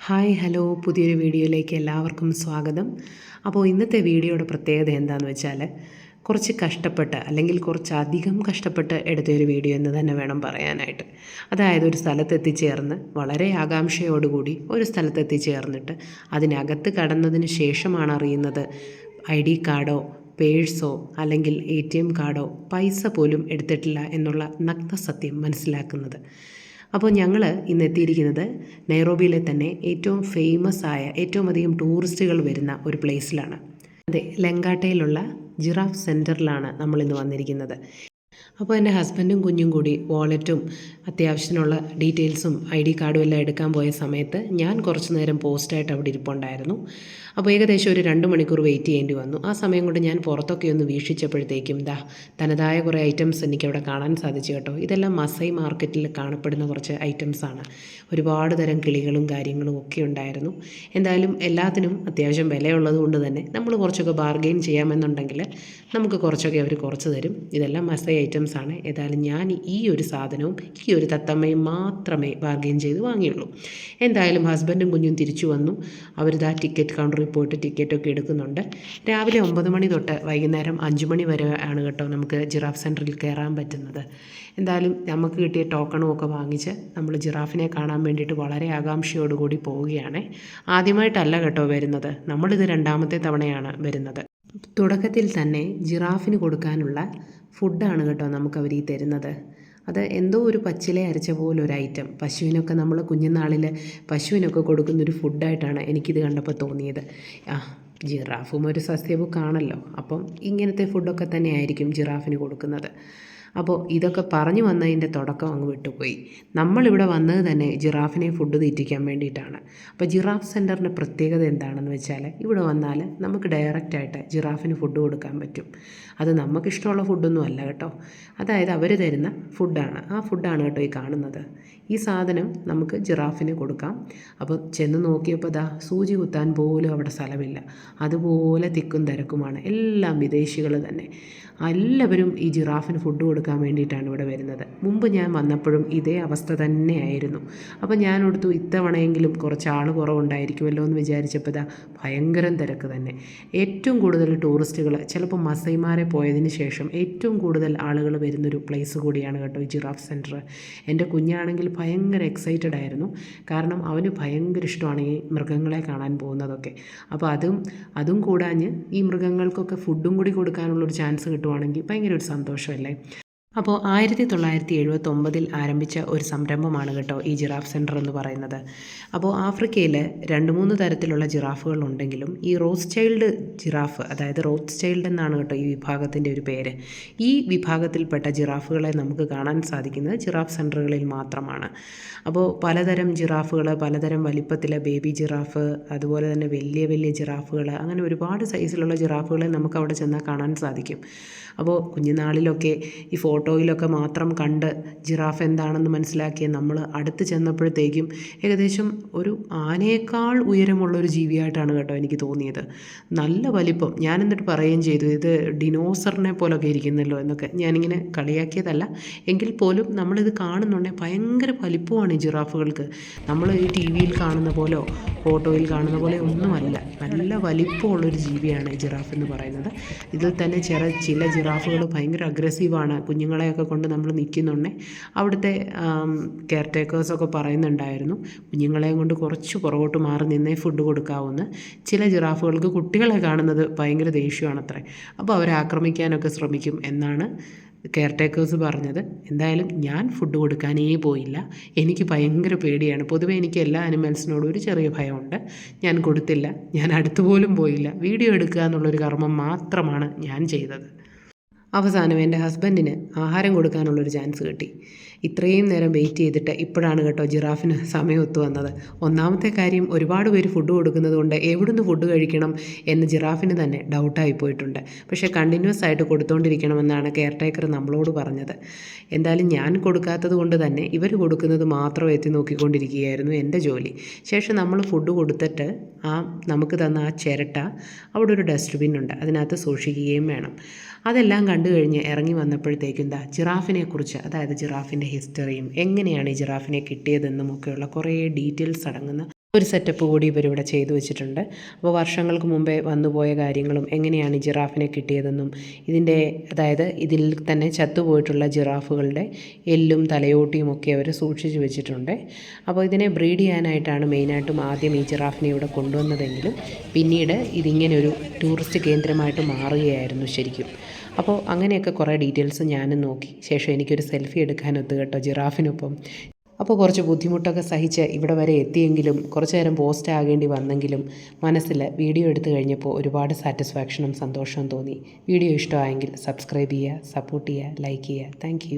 Hi hello, പുതിയൊരു വീഡിയോയിലേക്ക് എല്ലാവർക്കും സ്വാഗതം. അപ്പോൾ ഇന്നത്തെ വീഡിയോയുടെ പ്രത്യേകത എന്താണെന്ന് വെച്ചാൽ കുറച്ച് കഷ്ടപ്പെട്ട് അല്ലെങ്കിൽ കുറച്ചധികം കഷ്ടപ്പെട്ട് എടുത്തൊരു വീഡിയോ എന്ന് തന്നെ വേണം പറയാനായിട്ട്. അതായത് ഒരു സ്ഥലത്തെത്തിച്ചേർന്ന് വളരെ ആകാംക്ഷയോടുകൂടി ഒരു സ്ഥലത്തെത്തിച്ചേർന്നിട്ട് അതിനകത്ത് കടന്നതിന് ശേഷമാണ് അറിയുന്നത് ID കാർഡോ പേഴ്സോ അല്ലെങ്കിൽ ATM കാർഡോ പൈസ പോലും എടുത്തിട്ടില്ല എന്നുള്ള നഗ്നസത്യം മനസ്സിലാക്കുന്നത്. അപ്പോൾ ഞങ്ങൾ ഇന്ന് എത്തിയിരിക്കുന്നത് നൈറോബിയിലെ തന്നെ ഏറ്റവും ഫേമസ് ആയ ഏറ്റവും അധികം ടൂറിസ്റ്റുകൾ വരുന്ന ഒരു പ്ലേസിലാണ്. അതെ, ലെങ്കാട്ടയിലുള്ള ജിറാഫ് സെൻറ്ററിലാണ് നമ്മളിന്ന് വന്നിരിക്കുന്നത്. അപ്പോൾ എൻ്റെ ഹസ്ബൻഡും കുഞ്ഞും കൂടി വാലറ്റും അത്യാവശ്യത്തിനുള്ള ഡീറ്റെയിൽസും ID കാർഡും എല്ലാം എടുക്കാൻ പോയ സമയത്ത് ഞാൻ കുറച്ച് നേരം പോസ്റ്റായിട്ട് അവിടെ ഇരിപ്പുണ്ടായിരുന്നു. അപ്പോൾ ഏകദേശം ഒരു 2 മണിക്കൂർ വെയിറ്റ് ചെയ്യേണ്ടി വന്നു. ആ സമയം കൊണ്ട് ഞാൻ പുറത്തൊക്കെ ഒന്ന് വീക്ഷിച്ചപ്പോഴത്തേക്കും തനതായ കുറേ ഐറ്റംസ് എനിക്കവിടെ കാണാൻ സാധിച്ചു കേട്ടോ. ഇതെല്ലാം മസൈ മാർക്കറ്റിൽ കാണപ്പെടുന്ന കുറച്ച് ഐറ്റംസാണ്. ഒരുപാട് തരം കിളികളും കാര്യങ്ങളും ഒക്കെ ഉണ്ടായിരുന്നു. എന്തായാലും എല്ലാത്തിനും അത്യാവശ്യം വിലയുള്ളത് കൊണ്ട് തന്നെ നമ്മൾ കുറച്ചൊക്കെ ബാർഗെയിൻ ചെയ്യാമെന്നുണ്ടെങ്കിൽ നമുക്ക് കുറച്ചൊക്കെ അവർ കുറച്ച് തരും. ഇതെല്ലാം മസൈ ഐറ്റംസാണ്. ഏതായാലും ഞാൻ ഈ ഒരു സാധനവും ഈ ഒരു തത്തമ്മയും മാത്രമേ ബാർഗെയിൻ ചെയ്ത് വാങ്ങിയുള്ളൂ. എന്തായാലും ഹസ്ബൻഡും കുഞ്ഞും തിരിച്ചു വന്നു. അവരിതാ ടിക്കറ്റ് കൗണ്ടറിൽ പോയിട്ട് ടിക്കറ്റൊക്കെ എടുക്കുന്നുണ്ട്. രാവിലെ 9 മണി തൊട്ട് വൈകുന്നേരം 5 മണി വരെ ആണ് കേട്ടോ നമുക്ക് ജിറാഫ് സെൻറ്ററിൽ കയറാൻ പറ്റുന്നത്. എന്തായാലും നമുക്ക് കിട്ടിയ ടോക്കണും ഒക്കെ വാങ്ങിച്ച് നമ്മൾ ജിറാഫിനെ കാണാൻ വേണ്ടിയിട്ട് വളരെ ആകാംക്ഷയോടുകൂടി പോവുകയാണ്. ആദ്യമായിട്ടല്ല കേട്ടോ വരുന്നത്, നമ്മളിത് 2ാമത്തെ തവണയാണ് വരുന്നത്. തുടക്കത്തിൽ തന്നെ ജിറാഫിന് കൊടുക്കാനുള്ള ഫുഡാണ് കേട്ടോ നമുക്കവർ ഈ തരുന്നത്. അത് എന്തോ ഒരു പച്ചില അരച്ച പോലെ ഒരു ഐറ്റം. പശുവിനൊക്കെ നമ്മൾ കുഞ്ഞുനാളിൽ പശുവിനൊക്കെ കൊടുക്കുന്നൊരു ഫുഡായിട്ടാണ് എനിക്കിത് കണ്ടപ്പോൾ തോന്നിയത്. ജിറാഫും ഒരു സസ്യഭുക്കാണല്ലോ, അപ്പം ഇങ്ങനത്തെ ഫുഡൊക്കെ തന്നെ ആയിരിക്കും ജിറാഫിന് കൊടുക്കുന്നത്. അപ്പോൾ ഇതൊക്കെ പറഞ്ഞു വന്നതിൻ്റെ തുടക്കം അങ്ങ് വിട്ടുപോയി. നമ്മളിവിടെ വന്നത് തന്നെ ജിറാഫിനെ ഫുഡ് തീറ്റിക്കാൻ വേണ്ടിയിട്ടാണ്. അപ്പോൾ ജിറാഫ് സെൻറ്ററിൻ്റെ പ്രത്യേകത എന്താണെന്ന് വെച്ചാൽ ഇവിടെ വന്നാൽ നമുക്ക് ഡയറക്റ്റായിട്ട് ജിറാഫിന് ഫുഡ് കൊടുക്കാൻ പറ്റും. അത് നമുക്കിഷ്ടമുള്ള ഫുഡൊന്നും അല്ല കേട്ടോ. അതായത് അവർ തരുന്ന ഫുഡാണ്. ആ ഫുഡാണ് കേട്ടോ ഈ കാണുന്നത്. ഈ സാധനം നമുക്ക് ജിറാഫിന് കൊടുക്കാം. അപ്പോൾ ചെന്ന് നോക്കിയപ്പോൾ സൂചി കുത്താൻ പോലും അവിടെ സ്ഥലമില്ല. അതുപോലെ തിക്കും തിരക്കുമാണ്. എല്ലാം വിദേശികൾ തന്നെ. എല്ലാവരും ഈ ജിറാഫിന് ഫുഡ് കൊടുക്കാൻ വേണ്ടിയിട്ടാണ് ഇവിടെ വരുന്നത്. മുമ്പ് ഞാൻ വന്നപ്പോഴും ഇതേ അവസ്ഥ തന്നെയായിരുന്നു. അപ്പോൾ ഞാൻ ഓർത്തു ഇത്തവണയെങ്കിലും കുറച്ച് ആൾ കുറവുണ്ടായിരിക്കുമല്ലോ എന്ന് വിചാരിച്ചപ്പോൾ ഭയങ്കരം തിരക്ക് തന്നെ. ഏറ്റവും കൂടുതൽ ടൂറിസ്റ്റുകൾ ചിലപ്പോൾ മസൈമാരെ പോയതിന് ശേഷം ഏറ്റവും കൂടുതൽ ആളുകൾ വരുന്നൊരു പ്ലേസ് കൂടിയാണ് കേട്ടോ ഈ ജിറാഫ് സെൻറ്റർ. എൻ്റെ കുഞ്ഞാണെങ്കിൽ ഭയങ്കര എക്സൈറ്റഡ് ആയിരുന്നു. കാരണം അവന് ഭയങ്കര ഇഷ്ടമാണ് ഈ മൃഗങ്ങളെ കാണാൻ പോകുന്നതൊക്കെ. അപ്പോൾ അതും കൂടാഞ്ഞ് ഈ മൃഗങ്ങൾക്കൊക്കെ ഫുഡും കൂടി കൊടുക്കാനുള്ളൊരു ചാൻസ് കിട്ടുവാണെങ്കിൽ ഭയങ്കര ഒരു സന്തോഷമല്ലേ. അപ്പോൾ 1979 ആരംഭിച്ച ഒരു സംരംഭമാണ് കേട്ടോ ഈ ജിറാഫ് സെൻറ്റർ എന്ന് പറയുന്നത്. അപ്പോൾ ആഫ്രിക്കയിൽ 2-3 തരത്തിലുള്ള ജിറാഫുകളുണ്ടെങ്കിലും ഈ റോത്സ്ചൈൽഡ് ജിറാഫ്, അതായത് റോത്സ്ചൈൽഡ് എന്നാണ് കേട്ടോ ഈ വിഭാഗത്തിൻ്റെ ഒരു പേര്. ഈ വിഭാഗത്തിൽപ്പെട്ട ജിറാഫുകളെ നമുക്ക് കാണാൻ സാധിക്കുന്നത് ജിറാഫ് സെൻറ്ററുകളിൽ മാത്രമാണ്. അപ്പോൾ പലതരം ജിറാഫുകൾ, പലതരം വലിപ്പത്തിലെ ബേബി ജിറാഫ്, അതുപോലെ തന്നെ വലിയ വലിയ ജിറാഫുകൾ, അങ്ങനെ ഒരുപാട് സൈസിലുള്ള ജിറാഫുകളെ നമുക്ക് അവിടെ ചെന്നാൽ കാണാൻ സാധിക്കും. അപ്പോൾ കുഞ്ഞുനാളിലൊക്കെ ഈ ഫോട്ടോയിലൊക്കെ മാത്രം കണ്ട് ജിറാഫ് എന്താണെന്ന് മനസ്സിലാക്കിയ നമ്മൾ അടുത്ത് ചെന്നപ്പോഴത്തേക്കും ഏകദേശം ഒരു ആനയേക്കാൾ ഉയരമുള്ളൊരു ജീവിയായിട്ടാണ് കേട്ടോ എനിക്ക് തോന്നിയത്. നല്ല വലിപ്പം. ഞാൻ എന്നിട്ട് പറയുകയും ചെയ്തു, ഇത് ഡിനോസറിനെ പോലൊക്കെ ഇരിക്കുന്നല്ലോ എന്നൊക്കെ. ഞാനിങ്ങനെ കളിയാക്കിയതല്ല, എങ്കിൽ പോലും നമ്മളിത് കാണുന്നുണ്ടെങ്കിൽ ഭയങ്കര വലിപ്പമാണ് ഈ ജിറാഫുകൾക്ക്. നമ്മൾ ഈ TV-യിൽ കാണുന്ന പോലോ ഫോട്ടോയിൽ കാണുന്ന പോലെ ഒന്നുമല്ല. നല്ല വലിപ്പമുള്ളൊരു ജീവിയാണ് ഈ ജിറാഫ് എന്ന് പറയുന്നത്. ഇതിൽ തന്നെ ചില ജിറാഫുകൾ ഭയങ്കര അഗ്രസീവാണ്. കുഞ്ഞുങ്ങളെയൊക്കെ കൊണ്ട് നമ്മൾ നിൽക്കുന്നുണ്ടേ അവിടുത്തെ കെയർ ടേക്കേഴ്സൊക്കെ പറയുന്നുണ്ടായിരുന്നു കുഞ്ഞുങ്ങളെയും കൊണ്ട് കുറച്ച് പുറകോട്ട് മാറി നിന്നേ ഫുഡ് കൊടുക്കാവുന്ന. ചില ജിറാഫുകൾക്ക് കുട്ടികളെ കാണുന്നത് ഭയങ്കര ദേഷ്യമാണത്രേ. അപ്പോൾ അവരെ ആക്രമിക്കാനൊക്കെ ശ്രമിക്കും എന്നാണ് കെയർ ടേക്കേഴ്സ് പറഞ്ഞത്. എന്തായാലും ഞാൻ ഫുഡ് കൊടുക്കാനേ പോയില്ല. എനിക്ക് ഭയങ്കര പേടിയാണ്. പൊതുവേ എനിക്ക് എല്ലാ അനിമൽസിനോടും ഒരു ചെറിയ ഭയമുണ്ട്. ഞാൻ കൊടുത്തില്ല. ഞാൻ അടുത്ത് പോലും പോയില്ല. വീഡിയോ എടുക്കുക എന്നുള്ളൊരു കർമ്മം മാത്രമാണ് ഞാൻ ചെയ്തത്. അവസാനം എൻ്റെ ഹസ്ബൻഡിന് ആഹാരം കൊടുക്കാനുള്ളൊരു ചാൻസ് കിട്ടി. ഇത്രയും നേരം വെയിറ്റ് ചെയ്തിട്ട് ഇപ്പോഴാണ് കേട്ടോ ജിറാഫിന് സമയം ഒത്തു വന്നത്. ഒന്നാമത്തെ കാര്യം, ഒരുപാട് പേര് ഫുഡ് കൊടുക്കുന്നത് കൊണ്ട് എവിടുന്ന് ഫുഡ് കഴിക്കണം എന്ന് ജിറാഫിന് തന്നെ ഡൗട്ടായി പോയിട്ടുണ്ട്. പക്ഷേ കണ്ടിന്യൂസ് ആയിട്ട് കൊടുത്തുകൊണ്ടിരിക്കണമെന്നാണ് കെയർ ടേക്കർ നമ്മളോട് പറഞ്ഞത്. എന്തായാലും ഞാൻ കൊടുക്കാത്തത് കൊണ്ട് തന്നെ ഇവർ കൊടുക്കുന്നത് മാത്രം എത്തി നോക്കിക്കൊണ്ടിരിക്കുകയായിരുന്നു എൻ്റെ ജോലി. ശേഷം നമ്മൾ ഫുഡ് കൊടുത്തിട്ട് നമുക്ക് തന്ന ആ ചിരട്ട അവിടെ ഒരു ഡസ്റ്റ്ബിൻ ഉണ്ട്, അതിനകത്ത് സൂക്ഷിക്കുകയും വേണം. അതെല്ലാം കണ്ടു കഴിഞ്ഞ് ഇറങ്ങി വന്നപ്പോഴത്തേക്കും ജിറാഫിനെക്കുറിച്ച്, അതായത് ജിറാഫിൻ്റെ ഹിസ്റ്ററിയും എങ്ങനെയാണ് ഈ ജിറാഫിനെ കിട്ടിയതെന്നും ഒക്കെയുള്ള കുറേ ഡീറ്റെയിൽസ് അടങ്ങുന്ന ഒരു സെറ്റപ്പ് കൂടി ഇവരിവിടെ ചെയ്തു വെച്ചിട്ടുണ്ട്. അപ്പോൾ വർഷങ്ങൾക്ക് മുമ്പേ വന്നുപോയ കാര്യങ്ങളും എങ്ങനെയാണ് ഈ ജിറാഫിനെ കിട്ടിയതെന്നും അതായത് ഇതിൽ തന്നെ ചത്തുപോയിട്ടുള്ള ജിറാഫുകളുടെ എല്ലും തലയോട്ടിയും ഒക്കെ അവർ സൂക്ഷിച്ചു വെച്ചിട്ടുണ്ട്. അപ്പോൾ ഇതിനെ ബ്രീഡ് ചെയ്യാനായിട്ടാണ് മെയിനായിട്ടും ആദ്യം ഈ ജിറാഫിനെ ഇവിടെ കൊണ്ടുവന്നതെങ്കിലും പിന്നീട് ഇതിങ്ങനെ ഒരു ടൂറിസ്റ്റ് കേന്ദ്രമായിട്ട് മാറുകയായിരുന്നു ശരിക്കും. അപ്പോൾ അങ്ങനെയൊക്കെ കുറേ ഡീറ്റെയിൽസ് ഞാനും നോക്കി. ശേഷം എനിക്കൊരു സെൽഫി എടുക്കാനൊത്തു കേട്ടോ ജിറാഫിനൊപ്പം. അപ്പോൾ കുറച്ച് ബുദ്ധിമുട്ടൊക്കെ സഹിച്ച് ഇവിടെ വരെ എത്തിയെങ്കിലും കുറച്ച് നേരം പോസ്റ്റ് ആകേണ്ടി വന്നെങ്കിലും മനസ്സിൽ വീഡിയോ എടുത്തു കഴിഞ്ഞപ്പോൾ ഒരുപാട് സാറ്റിസ്ഫാക്ഷനും സന്തോഷവും തോന്നി. വീഡിയോ ഇഷ്ടമായെങ്കിൽ സബ്സ്ക്രൈബ് ചെയ്യുക, സപ്പോർട്ട് ചെയ്യുക, ലൈക്ക് ചെയ്യുക. താങ്ക്